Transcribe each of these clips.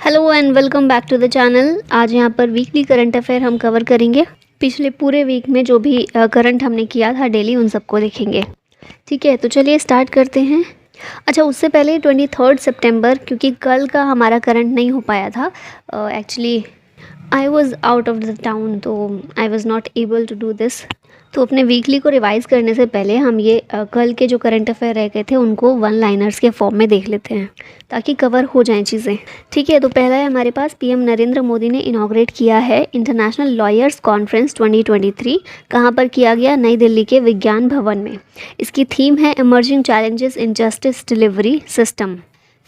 Hello and welcome back to the channel. आज यहाँ पर वीकली करंट अफेयर हम कवर करेंगे। पिछले पूरे वीक में जो भी करंट हमने किया था डेली, उन सबको देखेंगे। ठीक है, तो चलिए स्टार्ट करते हैं। अच्छा, उससे पहले 23 सितंबर, क्योंकि कल का हमारा करंट नहीं हो पाया था। Actually I was out of the town, so I was not able to do this. तो अपने वीकली को रिवाइज़ करने से पहले हम ये कल के जो करंट अफेयर रह गए थे उनको वन लाइनर्स के फॉर्म में देख लेते हैं, ताकि कवर हो जाएं चीज़ें। ठीक है, तो पहला है हमारे पास पीएम नरेंद्र मोदी ने इनॉग्रेट किया है इंटरनेशनल लॉयर्स कॉन्फ्रेंस 2023। कहाँ पर किया गया? नई दिल्ली के विज्ञान भवन में। इसकी थीम है emerging challenges in justice delivery system.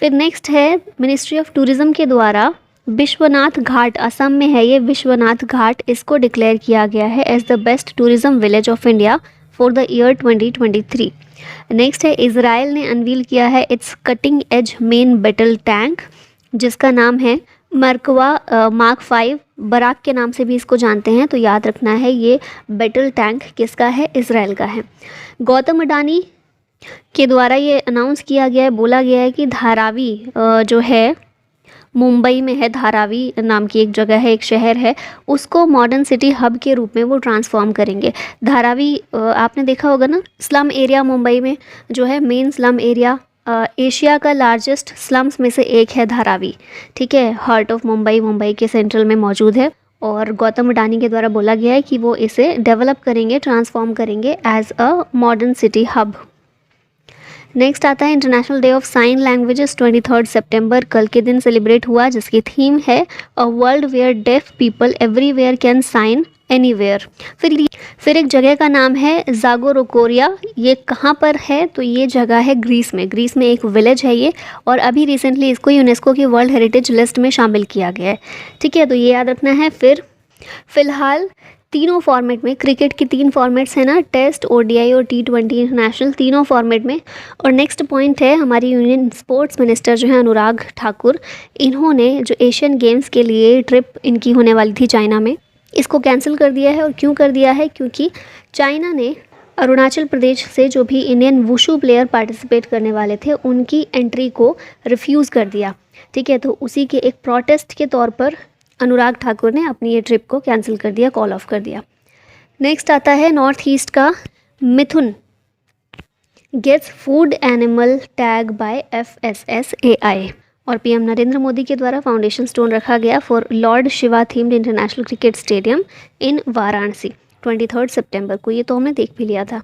फिर नेक्स्ट है मिनिस्ट्री ऑफ टूरिज़्म के द्वारा विश्वनाथ घाट, असम में है ये विश्वनाथ घाट, इसको डिक्लेयर किया गया है as the best tourism village of India for the year 2023। Next है इजराइल ने अनवील किया है its cutting edge main battle tank, जिसका नाम है मरकवा मार्क 5। बराक के नाम से भी इसको जानते हैं, तो याद रखना है ये बैटल टैंक किसका है? इजराइल का है। गौतम अडानी के द्वारा ये अनाउंस किया गया है, बोला गया है कि धारावी जो है मुंबई में है, धारावी नाम की एक जगह है, एक शहर है, उसको मॉडर्न सिटी हब के रूप में वो ट्रांसफॉर्म करेंगे। धारावी आपने देखा होगा ना, स्लम एरिया मुंबई में जो है, मेन स्लम एरिया, एशिया का लार्जेस्ट स्लम्स में से एक है धारावी। ठीक है, हार्ट ऑफ मुंबई, मुंबई के सेंट्रल में मौजूद है। और गौतम अडानी के द्वारा बोला गया है कि वो इसे डेवलप करेंगे, ट्रांसफॉर्म करेंगे as a modern city hub. Next आता है international day of sign languages 23 सितंबर, कल के दिन सेलिब्रेट हुआ, जिसकी थीम है a world where deaf people everywhere can sign anywhere. फिर एक जगह का नाम है जागोरोकोरिया। ये कहाँ पर है? तो ये जगह है ग्रीस में। ग्रीस में एक विलेज है ये, और अभी रिसेंटली इसको यूनेस्को की वर्ल्ड हेरिटेज लिस्ट में शामिल किया गया है। ठीक है, तो ये याद रखना है। फिलहाल तीनों फॉर्मेट में, क्रिकेट की 3 फॉर्मेट्स हैं ना, टेस्ट, ओडीआई और T20 इंटरनेशनल, तीनों फॉर्मेट में। और नेक्स्ट पॉइंट है हमारी यूनियन स्पोर्ट्स मिनिस्टर जो है अनुराग ठाकुर, इन्होंने जो एशियन गेम्स के लिए ट्रिप इनकी होने वाली थी चाइना में, इसको कैंसिल कर दिया है। और क्यों कर दिया है? क्योंकि चाइना ने अरुणाचल प्रदेश से जो भी इंडियन वुशु प्लेयर पार्टिसिपेट करने वाले थे उनकी एंट्री को रिफ्यूज़ कर दिया। ठीक है, तो उसी के एक प्रोटेस्ट के तौर पर अनुराग ठाकुर ने अपनी ये ट्रिप को कैंसिल कर दिया, कॉल ऑफ कर दिया। नेक्स्ट आता है नॉर्थ ईस्ट का mithun gets food animal tag by FSSAI। और पीएम नरेंद्र मोदी के द्वारा फाउंडेशन स्टोन रखा गया for lord Shiva themed international cricket stadium in Varanasi 23 सितंबर को। ये तो हमने देख भी लिया था,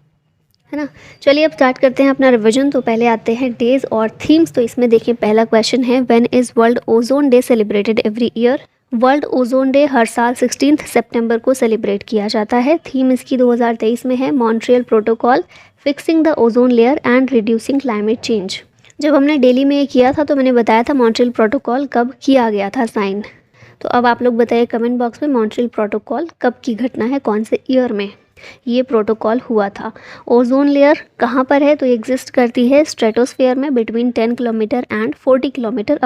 है ना। चलिए अब स्टार्ट करते हैं अपना रिवीजन। तो पहले आते हैं डेज और थीम्स। तो इसमें देखिए पहला क्वेश्चन है, when is world ozone day celebrated every year? World ozone day हर साल 16 सितंबर को सेलिब्रेट किया जाता है। थीम इसकी 2023 में है Montreal protocol, fixing the ozone layer and reducing climate change. जब हमने दिल्ली में ये किया था तो मैंने बताया था मॉन्ट्रियल प्रोटोकॉल कब किया गया था साइन। तो अब आप लोग बताइए कमेंट बॉक्स में मॉन्ट्रियल प्रोटोकॉल कब की घटना है, कौन से ईयर में ये प्रोटोकॉल हुआ था। ओजोन लेयर कहाँ पर है? तो एग्जिस्ट करती है स्ट्रेटोस्फेयर में between 10 kilometre and 40 kilometre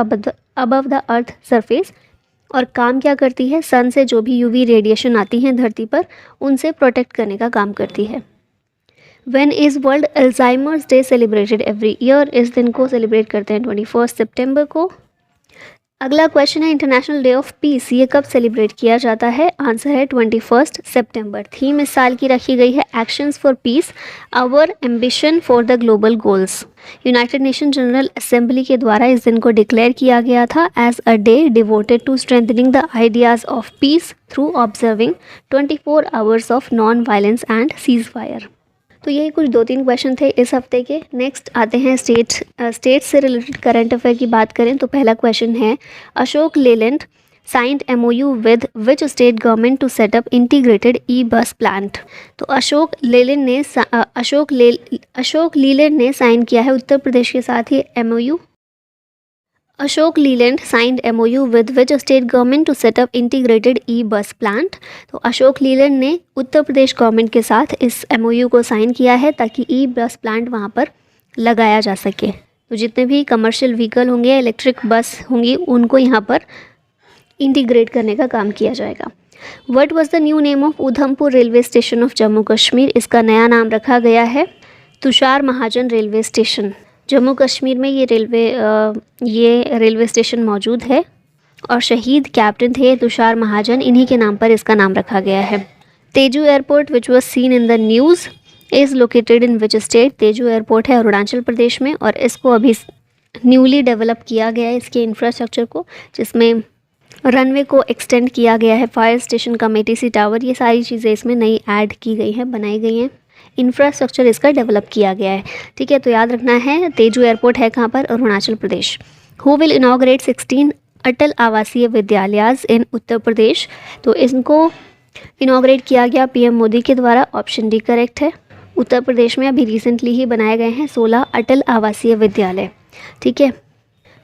above the earth surface. और काम क्या करती है? सन से जो भी यूवी रेडिएशन आती हैं धरती पर, उनसे प्रोटेक्ट करने का काम करती है। When is world Alzheimer's day celebrated every year? इस दिन को सेलिब्रेट करते हैं 21 सितंबर को। अगला क्वेश्चन है इंटरनेशनल डे ऑफ पीस, ये कब सेलिब्रेट किया जाता है? आंसर है 21 सितंबर। थीम इस साल की रखी गई है actions for peace, our ambition for the global goals. United Nation General Assembly के द्वारा इस दिन को डिक्लेयर किया गया था as a day devoted to strengthening the ideas of peace through observing 24 hours of non violence and ceasefire. तो यही कुछ 2-3 क्वेश्चन थे इस हफ्ते के। नेक्स्ट आते हैं स्टेट से रिलेटेड करंट अफेयर की बात करें तो पहला क्वेश्चन है, Ashok Leyland signed MOU with which state government to set up integrated e bus plant? तो अशोक लीलैंड ने साइन किया है उत्तर प्रदेश के साथ ही MOU। Ashok Leyland signed MOU with which state government to set up integrated e bus plant? तो अशोक लीलैंड ने उत्तर प्रदेश गवर्नमेंट के साथ इस MOU को साइन किया है ताकि ई-बस प्लांट वहाँ पर लगाया जा सके। तो जितने भी कमर्शियल व्हीकल होंगे, इलेक्ट्रिक बस होंगी, उनको यहाँ पर इंटीग्रेट करने का काम किया जाएगा। What was the new name of Udhampur railway station of Jammu Kashmir? इसका नया नाम रखा गया है तुषार महाजन रेलवे स्टेशन। जम्मू कश्मीर में ये रेलवे स्टेशन मौजूद है। और शहीद कैप्टन थे तुषार महाजन, इन्हीं के नाम पर इसका नाम रखा गया है। Tezu airport which was seen in the news is located in which state? Tezu airport है अरुणाचल प्रदेश में और इसको अभी न्यूली डेवलप किया गया है, इसके इंफ्रास्ट्रक्चर को, जिसमें रनवे को एक्सटेंड किया गया है, फायर स्टेशन का मेटीसी टावर, ये सारी चीज़ें इसमें नई ऐड की गई हैं, बनाई गई हैं, इंफ्रास्ट्रक्चर इसका डेवलप किया गया है। ठीक है, तो याद रखना है तेजू एयरपोर्ट है कहाँ पर? Arunachal Pradesh. Who will inaugurate 16 अटल आवासीय विद्यालयाज इन उत्तर प्रदेश? तो इनको इनॉग्रेट किया गया पीएम मोदी के द्वारा, ऑप्शन डी करेक्ट है। उत्तर प्रदेश में अभी रिसेंटली ही बनाए गए हैं 16 अटल आवासीय विद्यालय। ठीक है,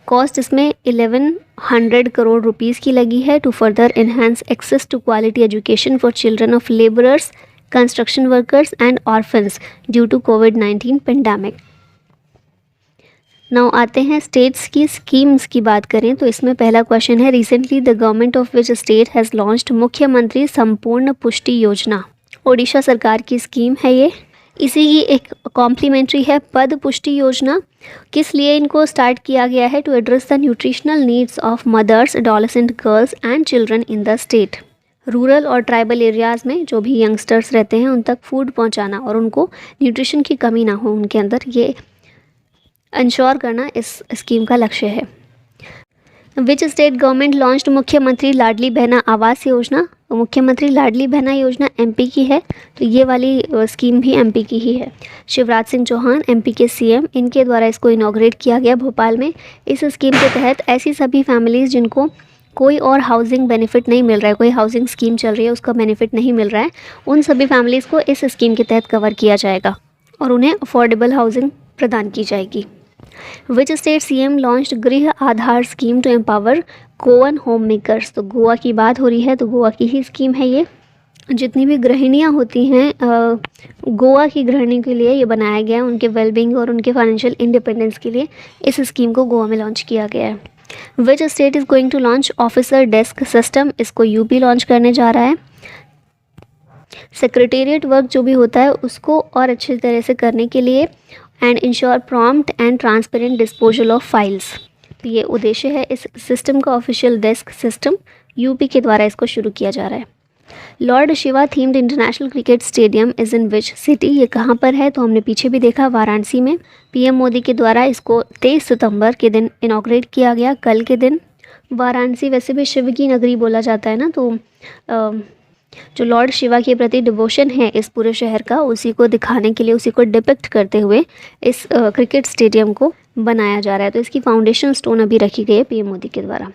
कॉस्ट इसमें 1100 करोड़ रुपीस की लगी है to further enhance access to quality education for children of labourers, construction workers and orphans due to कोविड-19 पेंडेमिक। नाउ आते हैं स्टेट्स की स्कीम्स की बात करें तो इसमें पहला क्वेश्चन है, recently the government of which state has launched मुख्यमंत्री संपूर्ण पुष्टि योजना? ओडिशा सरकार की स्कीम है ये। इसी की एक कॉम्प्लीमेंट्री है पद पुष्टि योजना। किस लिए इनको स्टार्ट किया गया है? To address the nutritional needs of mothers, adolescent girls and children in the state. Rural और ट्राइबल एरियाज़ में जो भी यंगस्टर्स रहते हैं उन तक फूड पहुंचाना और उनको न्यूट्रिशन की कमी ना हो उनके अंदर, ये इंश्योर करना इस स्कीम का लक्ष्य है। विच स्टेट गवर्नमेंट लॉन्च्ड मुख्यमंत्री लाडली बहना आवास योजना? तो मुख्यमंत्री लाडली बहना योजना एमपी की है, तो ये वाली स्कीम भी एमपी की ही है। शिवराज सिंह चौहान एमपी के सीएम, इनके द्वारा इसको इनॉग्रेट किया गया भोपाल में। इस स्कीम के तहत ऐसी सभी फैमिलीज़ जिनको कोई और हाउसिंग बेनिफिट नहीं मिल रहा है, कोई हाउसिंग स्कीम चल रही है उसका बेनिफिट नहीं मिल रहा है, उन सभी फैमिलीज़ को इस स्कीम के तहत कवर किया जाएगा और उन्हें अफोर्डेबल हाउसिंग प्रदान की जाएगी। Which state CM launched Griha Aadhaar scheme to empower Goan home makers? तो गोवा की बात हो रही है, तो गोवा की ही स्कीम है ये। जितनी भी गृहिणियाँ होती हैं गोवा की गृहिणी के लिए ये बनाया गया है, उनके वेलबींग और उनके फाइनेंशियल इंडिपेंडेंस के लिए इस स्कीम को गोवा में लॉन्च किया गया है। Which state is going to launch officer desk system? इसको यूपी लॉन्च करने जा रहा है। सेक्रेटेरिएट वर्क जो भी होता है उसको और अच्छी तरह से करने के लिए and ensure prompt and transparent disposal of files, तो ये उद्देश्य है इस सिस्टम का। ऑफिशियल डेस्क सिस्टम यूपी के द्वारा इसको शुरू किया जा रहा है। Lord Shiva themed international cricket stadium is in which city? ये कहाँ पर है? तो हमने पीछे भी देखा, वाराणसी में। पीएम मोदी के द्वारा इसको 23 सितंबर के दिन इनॉग्रेट किया गया, कल के दिन। वाराणसी वैसे भी शिव की नगरी बोला जाता है ना, तो जो लॉर्ड शिवा के प्रति डिवोशन है इस पूरे शहर का, उसी को दिखाने के लिए, उसी को डिपिक्ट करते हुए इस क्रिकेट स्टेडियम को बनाया जा रहा है। तो इसकी फाउंडेशन स्टोन अभी रखी गई है पीएम मोदी के द्वारा।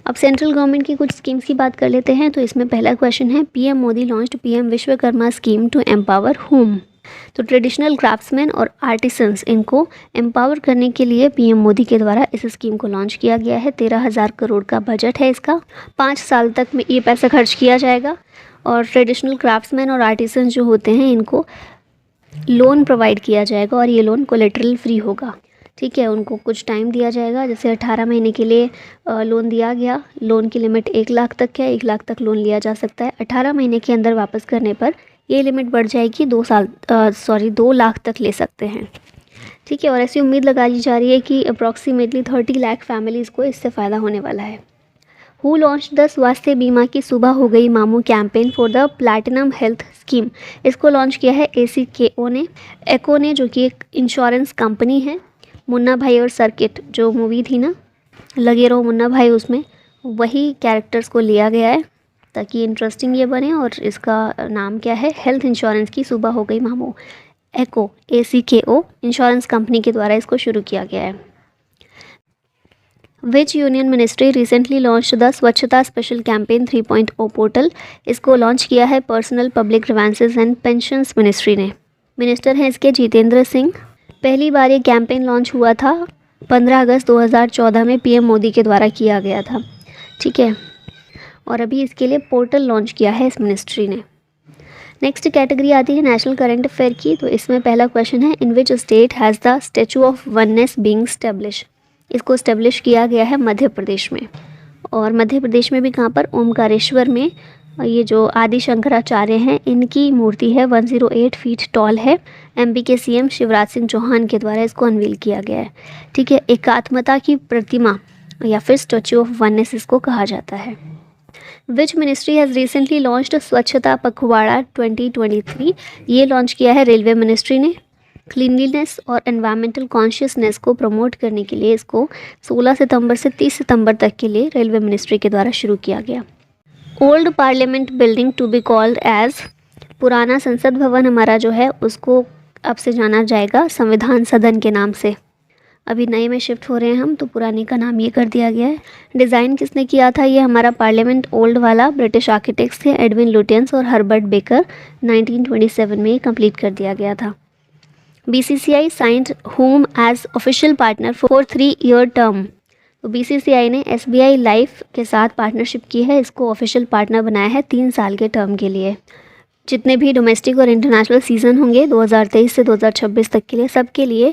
अब सेंट्रल गवर्नमेंट की कुछ स्कीम्स की बात कर लेते हैं। तो इसमें पहला क्वेश्चन है, PM Modi launched PM Vishwakarma scheme to empower whom? तो ट्रेडिशनल क्राफ्ट्समैन और आर्टिसंस, इनको एम्पावर करने के लिए पीएम मोदी के द्वारा इस स्कीम को लॉन्च किया गया है। 13,000 करोड़ का बजट है इसका। 5 साल तक में ये पैसा खर्च किया जाएगा और ट्रेडिशनल क्राफ्ट्समैन और आर्टिसंस जो होते हैं इनको लोन प्रोवाइड किया जाएगा और ये लोन कोलेटरल फ्री होगा। ठीक है, उनको कुछ टाइम दिया जाएगा, जैसे 18 महीने के लिए लोन दिया गया। लोन की लिमिट 1 लाख तक है, 1 लाख तक लोन लिया जा सकता है। 18 महीने के अंदर वापस करने पर ये लिमिट बढ़ जाएगी 2 लाख तक ले सकते हैं। ठीक है, और ऐसी उम्मीद लगाई जा रही है कि अप्रॉक्सीमेटली 30 लाख फैमिलीज़ को इससे फ़ायदा होने वाला है। हु लॉन्च द स्वास्थ्य बीमा की सुबह हो गई मामू campaign for the platinum health scheme? इसको लॉन्च किया है ACKO ने। एको ने, जो कि एक इंश्योरेंस कंपनी है। मुन्ना भाई और सर्किट जो मूवी थी ना, लगे रहो मुन्ना भाई, उसमें वही कैरेक्टर्स को लिया गया है ताकि इंटरेस्टिंग ये बने। और इसका नाम क्या है? हेल्थ इंश्योरेंस की सुबह हो गई मामू। एको ACKO इंश्योरेंस कंपनी के द्वारा इसको शुरू किया गया है। विच union ministry recently launch the स्वच्छता स्पेशल कैंपेन 3.0 पोर्टल? इसको लॉन्च किया है personnel public grievances and pensions ministry ने। मिनिस्टर हैं इसके जितेंद्र सिंह। पहली बार ये कैंपेन लॉन्च हुआ था 15 अगस्त 2014 में, पीएम मोदी के द्वारा किया गया था। ठीक है, और अभी इसके लिए पोर्टल लॉन्च किया है इस मिनिस्ट्री ने। नेक्स्ट कैटेगरी आती है नेशनल करंट अफेयर की। तो इसमें पहला क्वेश्चन है, in which state has the statue of oneness being establish? इसको स्टैब्लिश किया गया है मध्य प्रदेश में। और मध्य प्रदेश में भी कहाँ पर? ओमकारेश्वर में। ये जो आदि शंकराचार्य हैं इनकी मूर्ति है, 108 फीट टॉल है। एमपी के सीएम शिवराज सिंह चौहान के द्वारा इसको अनवील किया गया है। ठीक है, एकात्मता की प्रतिमा या फिर स्टैच्यू ऑफ वननेस इसको कहा जाता है। Which ministry has recently launched स्वच्छता पखवाड़ा 2023? ये लॉन्च किया है रेलवे मिनिस्ट्री ने। क्लीनलीनेस और एनवायरमेंटल कॉन्शियसनेस को प्रमोट करने के लिए इसको 16 सितंबर से 30 सितंबर तक के लिए रेलवे मिनिस्ट्री के द्वारा शुरू किया गया। Old parliament building to be called as, पुराना संसद भवन हमारा जो है उसको अब से जाना जाएगा संविधान सदन के नाम से। अभी नए में शिफ्ट हो रहे हैं हम, तो पुराने का नाम ये कर दिया गया है। डिज़ाइन किसने किया था? ये हमारा पार्लियामेंट ओल्ड वाला ब्रिटिश आर्किटेक्ट्स थे, एडविन लुटियंस और हर्बर्ट बेकर। 1927 में ये कंप्लीट कर दिया गया था। BCCI signed whom as official partner for 3-year term. तो BCCI ने SBI लाइफ के साथ पार्टनरशिप की है, इसको ऑफिशियल पार्टनर बनाया है 3 साल के टर्म के लिए। जितने भी डोमेस्टिक और इंटरनेशनल सीज़न होंगे 2023 से 2026 तक के लिए, सबके लिए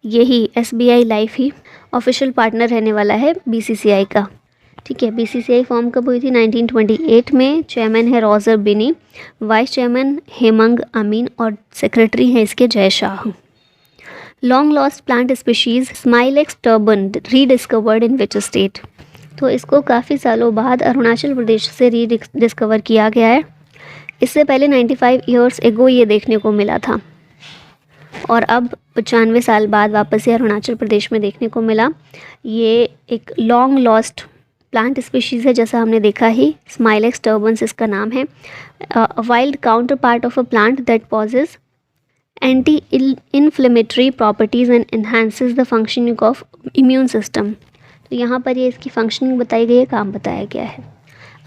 यही SBI लाइफ ही ऑफिशियल पार्टनर रहने वाला है BCCI का। ठीक है, BCCI फॉर्म कब हुई थी? 1928 में। चेयरमैन है रॉजर बिनी, वाइस चेयरमैन हेमंग अमीन और सेक्रेटरी हैं इसके Jay Shah. Long lost plant species smilax turban rediscovered in which state? तो इसको काफ़ी सालों बाद अरुणाचल प्रदेश से रीडिस्कवर किया गया है। इससे पहले 95 ईयर्स एगो ये देखने को मिला था और अब 95 साल बाद वापस ये अरुणाचल प्रदेश में देखने को मिला। ये एक लॉन्ग लॉस्ट प्लांट स्पीशीज़ है, जैसा हमने देखा ही, स्माइलेक्स टर्बन्स इसका नाम है। Wild counterpart of a plant that possesses anti inflammatory properties and enhances the functioning of immune system. तो यहाँ पर ये इसकी फंक्शनिंग बताई गई है, काम बताया गया है।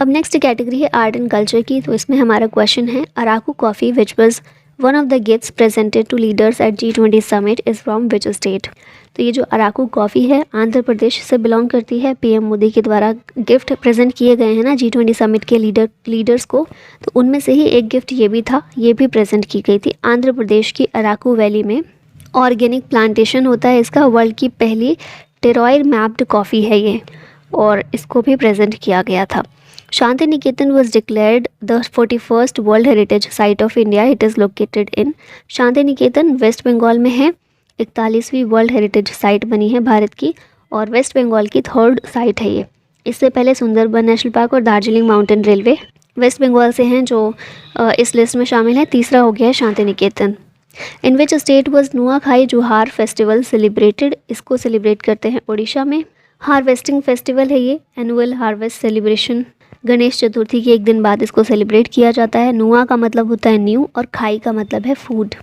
अब नेक्स्ट कैटेगरी है आर्ट एंड कल्चर की। तो इसमें हमारा क्वेश्चन है, Araku coffee which was one of the gifts presented to leaders at G20 summit is from which state? तो ये जो अराकू कॉफ़ी है आंध्र प्रदेश से बिलोंग करती है। PM मोदी के द्वारा गिफ्ट प्रेजेंट किए गए हैं ना G20 समिट के लीडर्स को, तो उनमें से ही एक गिफ्ट ये भी था, ये भी प्रेजेंट की गई थी। आंध्र प्रदेश की अराकू वैली में ऑर्गेनिक प्लांटेशन होता है इसका, वर्ल्ड की पहली टेरॉइड मैप्ड कॉफ़ी है ये, और इसको भी प्रेजेंट किया गया था। Shanti Niketan was declared the 41st World Heritage Site of India. It is located in Shanti Niketan West Bengal में है। 41वीं वर्ल्ड हेरिटेज साइट बनी है भारत की और वेस्ट बंगाल की 3rd साइट है ये। इससे पहले सुंदरबन नेशनल पार्क और Darjeeling Mountain Railway West Bengal से हैं जो इस लिस्ट में शामिल है। तीसरा हो गया है Shanti Niketan. In which state was Nuakhai Juhar festival celebrated? इसको सेलिब्रेट करते हैं उड़ीसा में। हार्वेस्टिंग फेस्टिवल है ये, annual harvest celebration. Ganesh Chaturthi के एक दिन बाद इसको सेलिब्रेट किया जाता है। नुआ का मतलब होता है न्यू और खाई का मतलब है food.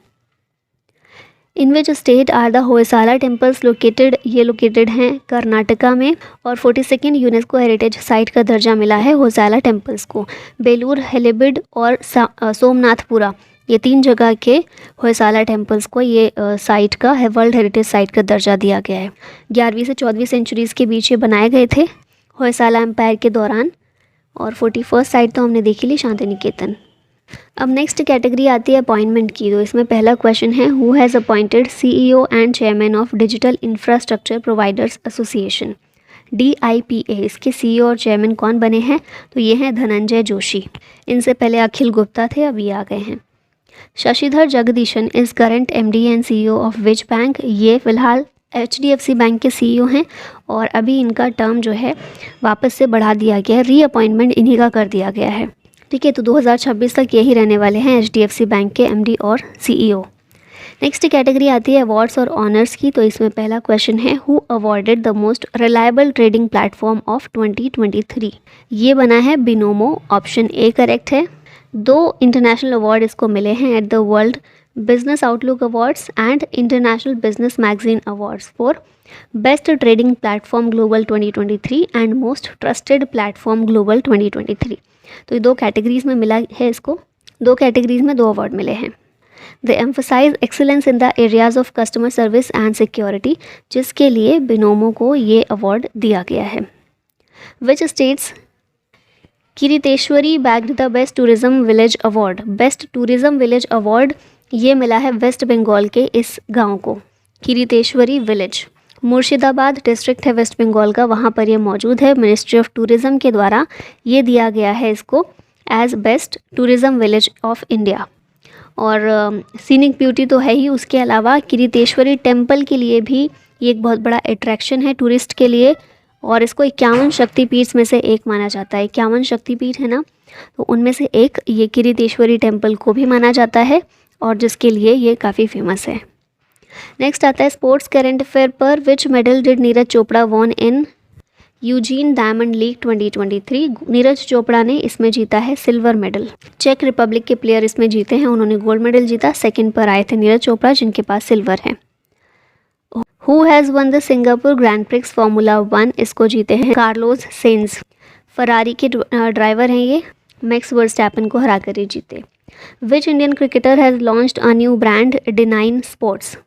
In which state are the Hoysala temples located? ये लोकेटेड हैं कर्नाटका में और 42nd यूनेस्को हेरिटेज साइट का दर्जा मिला है होयसाला टेम्पल्स को। बेलूर, हेलेबिड और सोमनाथपुरा, ये 3 जगह के होयसाला टेम्पल्स को ये साइट का है वर्ल्ड हेरिटेज साइट का दर्जा दिया गया है। 11वीं से 14वीं सेंचुरीज़ के बीच ये बनाए गए थे होयसाला एम्पायर के दौरान। और 41st साइट तो हमने देखी ली शांति निकेतन। अब नेक्स्ट कैटेगरी आती है अपॉइंटमेंट की। तो इसमें पहला क्वेश्चन है, who has appointed CEO and chairman of digital infrastructure providers association DIPA? इसके CEO और चेयरमैन कौन बने हैं? तो ये हैं धनंजय जोशी। इनसे पहले अखिल गुप्ता थे, अब ये आ गए हैं। Shashidhar Jagdishan is current MD and CEO of which bank? ये फ़िलहाल HDFC बैंक के CEO हैं और अभी इनका टर्म जो है वापस से बढ़ा दिया गया है, रीअपॉइंटमेंट इन्हीं का कर दिया गया है। ठीक है, तो 2026 तक यही रहने वाले हैं HDFC बैंक के MD और CEO। नेक्स्ट कैटेगरी आती है अवार्ड्स और ऑनर्स की। तो इसमें पहला क्वेश्चन है, who awarded the most reliable trading platform of 2023? ये बना है बिनोमो, ऑप्शन A करेक्ट है। 2 इंटरनेशनल अवार्ड इसको मिले हैं at the world business outlook awards and international business magazine awards for best trading platform global 2023 and most trusted platform global 2023। तो ये 2 categories में मिला है इसको, 2 कैटेगरीज में 2 अवार्ड मिले हैं। They emphasise excellence in the areas of customer service and security, जिसके लिए बिनोमो को ये अवार्ड दिया गया है। Which states Kiriteswari bagged the best tourism village award? Best tourism village award ये मिला है वेस्ट बंगाल के इस गांव को, किरीटेश्वरी विलेज। मुर्शिदाबाद डिस्ट्रिक्ट है वेस्ट बंगाल का, वहाँ पर ये मौजूद है। मिनिस्ट्री ऑफ टूरिज़्म के द्वारा ये दिया गया है इसको as best tourism village of India. और सीनिक ब्यूटी तो है ही, उसके अलावा किरीटेश्वरी टेम्पल के लिए भी ये एक बहुत बड़ा अट्रैक्शन है टूरिस्ट के लिए। और इसको 51 शक्तिपीठ में से एक माना जाता है। 51 शक्तिपीठ है ना, तो उनमें से एक ये किरीटेश्वरी टेम्पल को भी माना जाता है और जिसके लिए ये काफ़ी फेमस है। नेक्स्ट आता है स्पोर्ट्स करंट अफेयर पर, विच medal did Neeraj Chopra von in Eugene diamond league 2023। Neeraj Chopra ने इसमें जीता है सिल्वर मेडल। चेक रिपब्लिक के प्लेयर इसमें जीते हैं, उन्होंने गोल्ड मेडल जीता। सेकंड पर आए थे नीरज चोपड़ा जिनके पास सिल्वर है। Who has one the Singapore grand prix formula 1, इसको जीते हैं कार्लोस सेंज। फरारी के ड्राइवर हैं ये, मैक्स वर्स्टैपन को हरा कर ही जीते। Which Indian cricketer has launched a new brand D9 sports,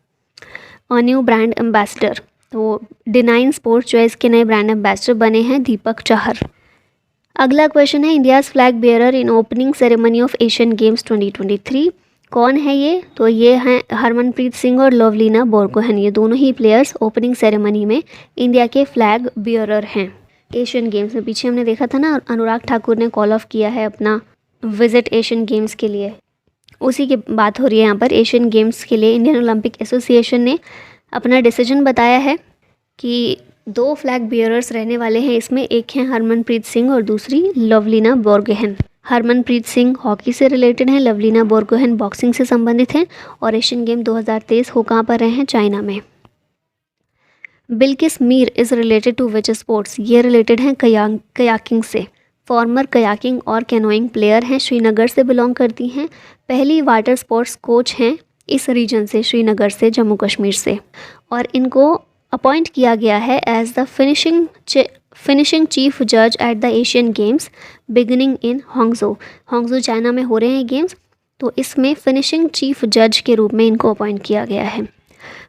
a new brand ambassador. तो D9 स्पोर्ट्स जो है इसके नए ब्रांड एम्बेसडर बने हैं दीपक चाहर। अगला क्वेश्चन है India's flag bearer in opening ceremony of Asian games 2023। कौन है ये? तो ये हैं हरमनप्रीत सिंह और लवलीना बोरगोहेन। ये दोनों ही प्लेयर्स ओपनिंग सेरेमनी में इंडिया के फ्लैग बियरर हैं एशियन गेम्स में। पीछे हमने देखा था ना, अनुराग ठाकुर ने कॉल ऑफ किया है अपना विजिट एशियन गेम्स के लिए, उसी की बात हो रही है यहाँ पर। एशियन गेम्स के लिए इंडियन ओलंपिक एसोसिएशन ने अपना डिसीजन बताया है कि 2 फ्लैग बियरर्स रहने वाले हैं इसमें। एक हैं हरमनप्रीत सिंह और दूसरी लवलीना बोरगोहेन। हरमनप्रीत सिंह हॉकी से रिलेटेड हैं, लवलीना बोरगोहेन बॉक्सिंग से संबंधित हैं और एशियन गेम 2023 हो कहाँ पर रहे हैं? चाइना में। Bilquis Mir is related to which sports, ये रिलेटेड हैं कयाकिंग से। फॉर्मर कयाकिंग और कैनोइंग प्लेयर हैं, श्रीनगर से बिलोंग करती हैं। पहली वाटर स्पोर्ट्स कोच हैं इस रीजन से, श्रीनगर से, जम्मू कश्मीर से। और इनको अपॉइंट किया गया है एज द फिनिशिंग चीफ जज at the Asian Games beginning in Hangzhou China में हो रहे हैं गेम्स, तो इसमें फिनिशिंग चीफ जज के रूप में इनको अपॉइंट किया गया है।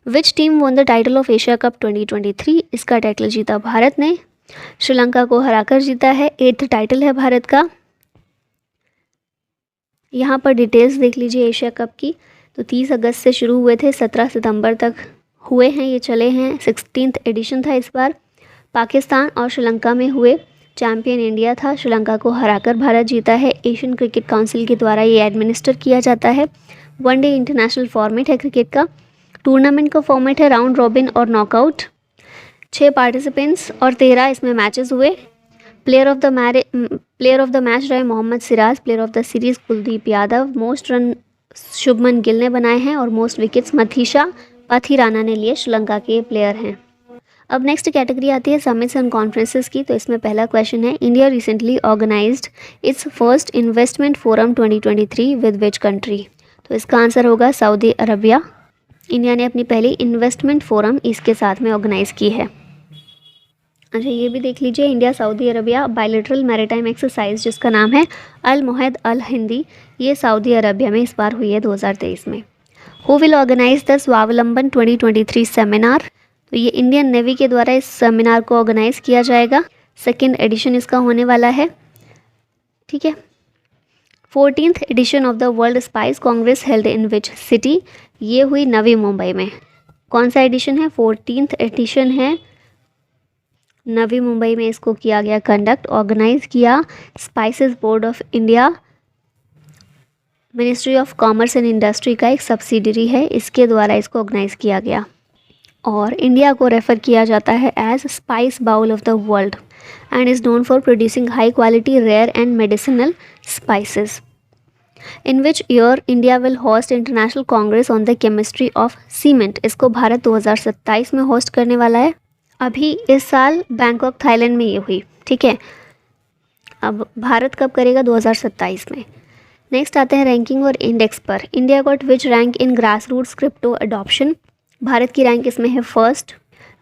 Which team won the title of Asia cup 2023, इसका टाइटल जीता भारत ने, श्रीलंका को हराकर जीता है। 8th टाइटल है भारत का। यहाँ पर डिटेल्स देख लीजिए एशिया कप की। तो 30 अगस्त से शुरू हुए थे, 17 सितंबर तक हुए हैं, ये चले हैं। 16th एडिशन था इस बार। पाकिस्तान और श्रीलंका में हुए, चैम्पियन इंडिया था, श्रीलंका को हराकर भारत जीता है। एशियन क्रिकेट काउंसिल के द्वारा ये एडमिनिस्टर किया जाता है। 1 डे इंटरनेशनल फॉर्मेट है क्रिकेट का। टूर्नामेंट का फॉर्मेट है राउंड रॉबिन और नॉकआउट। 6 पार्टिसिपेंट्स और 13 इसमें मैचेस हुए। प्लेयर ऑफ द मैच रहे Mohammed Siraj, player of the series Kuldeep Yadav, most run Shubman Gill ने बनाए हैं और मोस्ट विकेट्स मथीशा पाथीराना ने लिए, श्रीलंका के प्लेयर हैं। अब नेक्स्ट कैटेगरी आती है समिट्स एंड कॉन्फ्रेंसेस की। तो इसमें पहला क्वेश्चन है India recently organised its first investment forum 2023 with which country. तो इसका आंसर होगा सऊदी अरबिया। इंडिया ने अपनी पहली इन्वेस्टमेंट फोरम इसके साथ में ऑर्गेनाइज की है। अच्छा, ये भी देख लीजिए, India Saudi Arabia bilateral maritime exercise जिसका नाम है अल मुहैद अल हिंदी, ये सऊदी अरबिया में इस बार हुई है 2023 में। हु विल ऑर्गेनाइज द स्वावलंबन 2023 सेमिनार। तो ये इंडियन नेवी के द्वारा इस सेमिनार को ऑर्गेनाइज किया जाएगा। 2nd एडिशन इसका होने वाला है। ठीक है। 14th edition of the world spice congress held in which city, ये हुई नवी मुंबई में। कौन सा एडिशन है? 14th एडिशन है, नवी मुंबई में इसको किया गया कंडक्ट, ऑर्गेनाइज किया। Spices board of India ministry of commerce and industry का एक सब्सिडरी है, इसके द्वारा इसको ऑर्गेनाइज किया गया। और इंडिया को रेफ़र किया जाता है as spice bowl of the world and is known for producing high quality rare and medicinal spices. In which year India will host international congress on the chemistry of cement. इसको भारत 2027 में host करने वाला है। अभी इस साल Bangkok Thailand में ये हुई। ठीक है, अब भारत कब करेगा? 2027 में। नेक्स्ट आते हैं रैंकिंग और इंडेक्स पर। India got which rank in grass roots crypto adoption. Bharat की रैंक इसमें है फर्स्ट।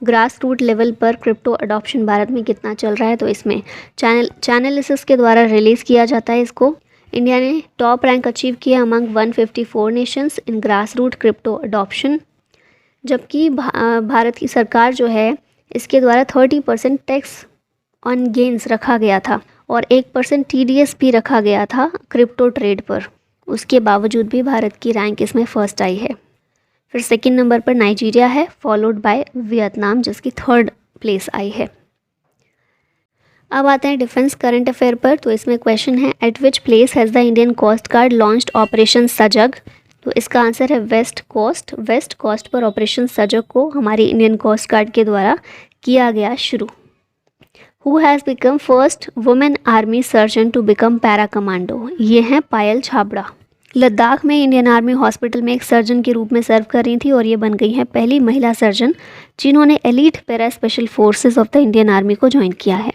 ग्रास रूट लेवल पर क्रिप्टो अडॉप्शन भारत में कितना चल रहा है, तो इसमें चैनलिसिस के द्वारा रिलीज़ किया जाता है इसको। इंडिया ने टॉप रैंक अचीव किया among 154 nations in grass root crypto adoption. जबकि भारत की सरकार जो है इसके द्वारा 30% टैक्स ऑन गेन्स रखा गया था और 1% TDS भी रखा गया था क्रिप्टो ट्रेड पर। उसके बावजूद भी भारत की रैंक इसमें फर्स्ट आई है। फिर 2nd नंबर पर नाइजीरिया है, फॉलोड बाय वियतनाम जिसकी 3rd प्लेस आई है। अब आते हैं डिफेंस करंट अफेयर पर। तो इसमें क्वेश्चन है at which place has the Indian coast guard launched operation Sajag. तो इसका आंसर है वेस्ट कोस्ट पर ऑपरेशन सजग को हमारी इंडियन कोस्ट गार्ड के द्वारा किया गया शुरू। Who has become first women army surgeon to become para commando, ये हैं पायल छाबड़ा। लद्दाख में इंडियन आर्मी हॉस्पिटल में एक सर्जन के रूप में सर्व कर रही थी और ये बन गई हैं पहली महिला सर्जन जिन्होंने elite para special forces of the Indian army को ज्वाइन किया है।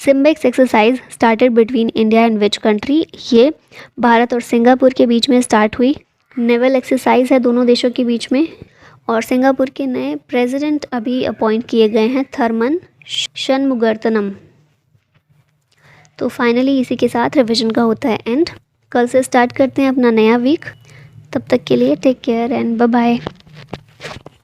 SIMBEX exercise started between India and which country, ये भारत और सिंगापुर के बीच में स्टार्ट हुई। नेवल एक्सरसाइज है दोनों देशों के बीच में, और सिंगापुर के नए प्रेसिडेंट अभी अपॉइंट किए गए हैं, थर्मन शनमुगरतनम। तो फाइनली इसी के साथ रिवीजन का होता है एंड। कल से स्टार्ट करते हैं अपना नया वीक। तब तक के लिए take care and bye bye.